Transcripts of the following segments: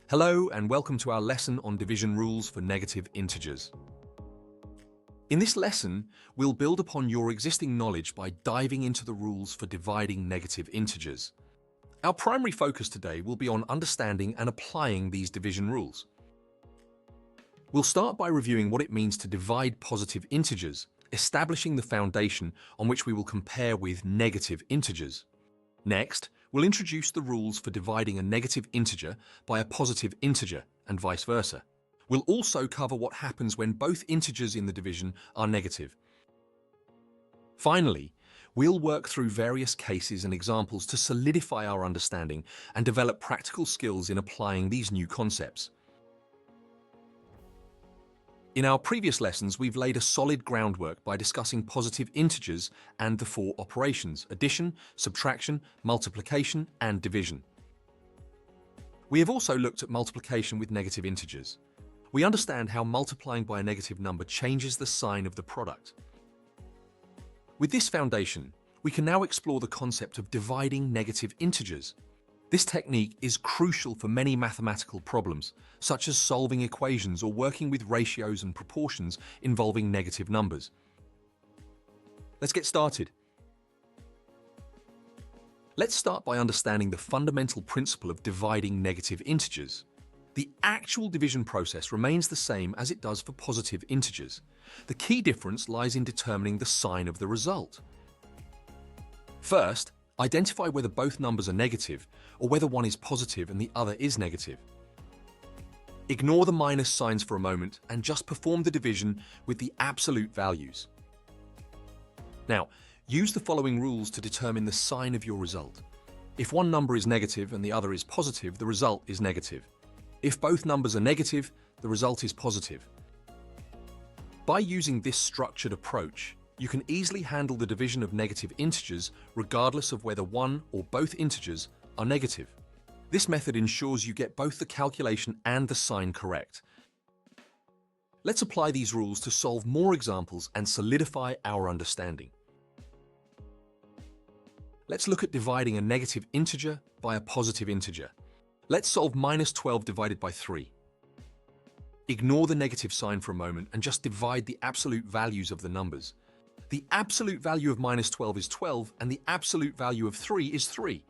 Hello and welcome to our lesson on division rules for negative integers. In this lesson, we'll build upon your existing knowledge by diving into the rules for dividing negative integers. Our primary focus today will be on understanding and applying these division rules. We'll start by reviewing what it means to divide positive integers, establishing the foundation on which we will compare with negative integers. Next, we'll introduce the rules for dividing a negative integer by a positive integer and vice versa. We'll also cover what happens when both integers in the division are negative. Finally, we'll work through various cases and examples to solidify our understanding and develop practical skills in applying these new concepts. In our previous lessons, we've laid a solid groundwork by discussing positive integers and the four operations: addition, subtraction, multiplication, and division. We have also looked at multiplication with negative integers. We understand how multiplying by a negative number changes the sign of the product. With this foundation, we can now explore the concept of dividing negative integers. This technique is crucial for many mathematical problems, such as solving equations or working with ratios and proportions involving negative numbers. Let's get started. Let's start by understanding the fundamental principle of dividing negative integers. The actual division process remains the same as it does for positive integers. The key difference lies in determining the sign of the result. First, identify whether both numbers are negative or whether one is positive and the other is negative. Ignore the minus signs for a moment and just perform the division with the absolute values. Now, use the following rules to determine the sign of your result. If one number is negative and the other is positive, the result is negative. If both numbers are negative, the result is positive. By using this structured approach, you can easily handle the division of negative integers regardless of whether one or both integers are negative. This method ensures you get both the calculation and the sign correct. Let's apply these rules to solve more examples and solidify our understanding. Let's look at dividing a negative integer by a positive integer. Let's solve minus 12 divided by 3. Ignore the negative sign for a moment and just divide the absolute values of the numbers. The absolute value of minus 12 is 12, and the absolute value of 3 is 3.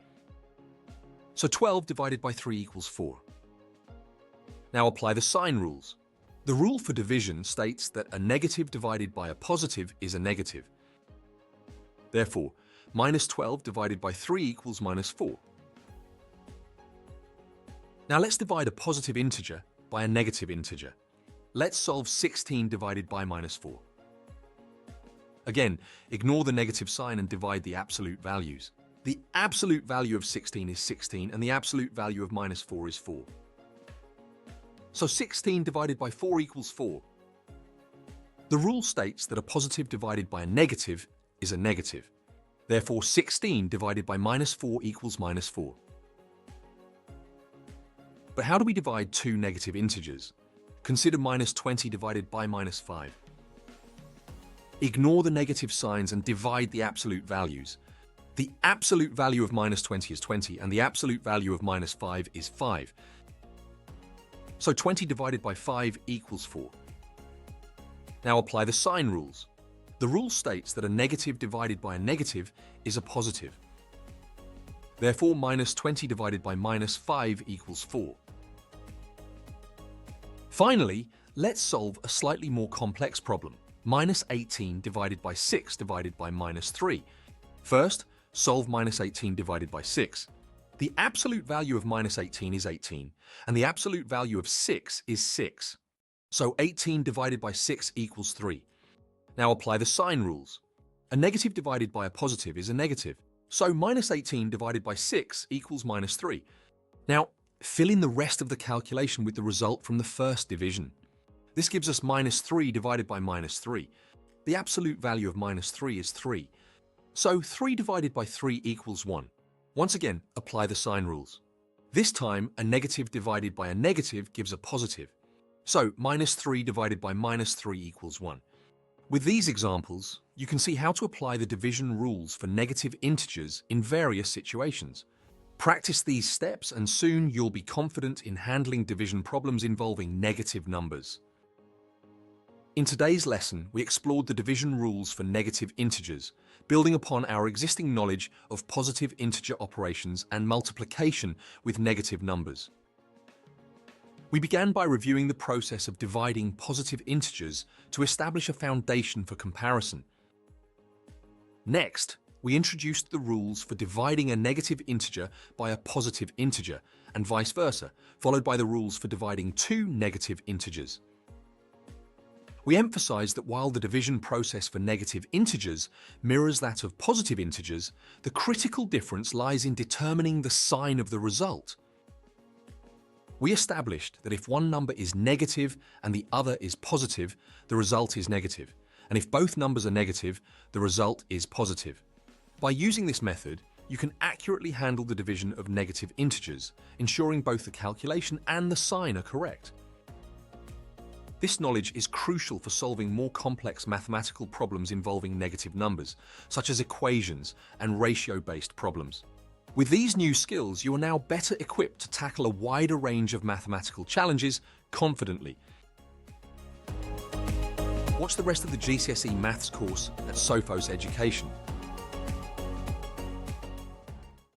So 12 divided by 3 equals 4. Now apply the sign rules. The rule for division states that a negative divided by a positive is a negative. Therefore, minus 12 divided by 3 equals minus 4. Now let's divide a positive integer by a negative integer. Let's solve 16 divided by minus 4. Again, ignore the negative sign and divide the absolute values. The absolute value of 16 is 16, and the absolute value of minus 4 is 4. So 16 divided by 4 equals 4. The rule states that a positive divided by a negative is a negative. Therefore, 16 divided by minus 4 equals minus 4. But how do we divide two negative integers? Consider minus 20 divided by minus 5. Ignore the negative signs and divide the absolute values. The absolute value of minus 20 is 20, and the absolute value of minus 5 is 5. So 20 divided by 5 equals 4. Now apply the sign rules. The rule states that a negative divided by a negative is a positive. Therefore, minus 20 divided by minus 5 equals 4. Finally, let's solve a slightly more complex problem. Minus 18 divided by 6 divided by minus 3. First, solve minus 18 divided by 6. The absolute value of minus 18 is 18, and the absolute value of 6 is 6. So 18 divided by 6 equals 3. Now apply the sign rules. A negative divided by a positive is a negative. So minus 18 divided by 6 equals minus 3. Now, fill in the rest of the calculation with the result from the first division. This gives us minus 3 divided by minus 3. The absolute value of minus 3 is 3. So 3 divided by 3 equals 1. Once again, apply the sign rules. This time, a negative divided by a negative gives a positive. So minus 3 divided by minus 3 equals 1. With these examples, you can see how to apply the division rules for negative integers in various situations. Practice these steps and soon you'll be confident in handling division problems involving negative numbers. In today's lesson, we explored the division rules for negative integers, building upon our existing knowledge of positive integer operations and multiplication with negative numbers. We began by reviewing the process of dividing positive integers to establish a foundation for comparison. Next, we introduced the rules for dividing a negative integer by a positive integer, and vice versa, followed by the rules for dividing two negative integers. We emphasized that while the division process for negative integers mirrors that of positive integers, the critical difference lies in determining the sign of the result. We established that if one number is negative and the other is positive, the result is negative, and if both numbers are negative, the result is positive. By using this method, you can accurately handle the division of negative integers, ensuring both the calculation and the sign are correct. This knowledge is crucial for solving more complex mathematical problems involving negative numbers, such as equations and ratio-based problems. With these new skills, you are now better equipped to tackle a wider range of mathematical challenges confidently. Watch the rest of the GCSE Maths course at Sophos Education.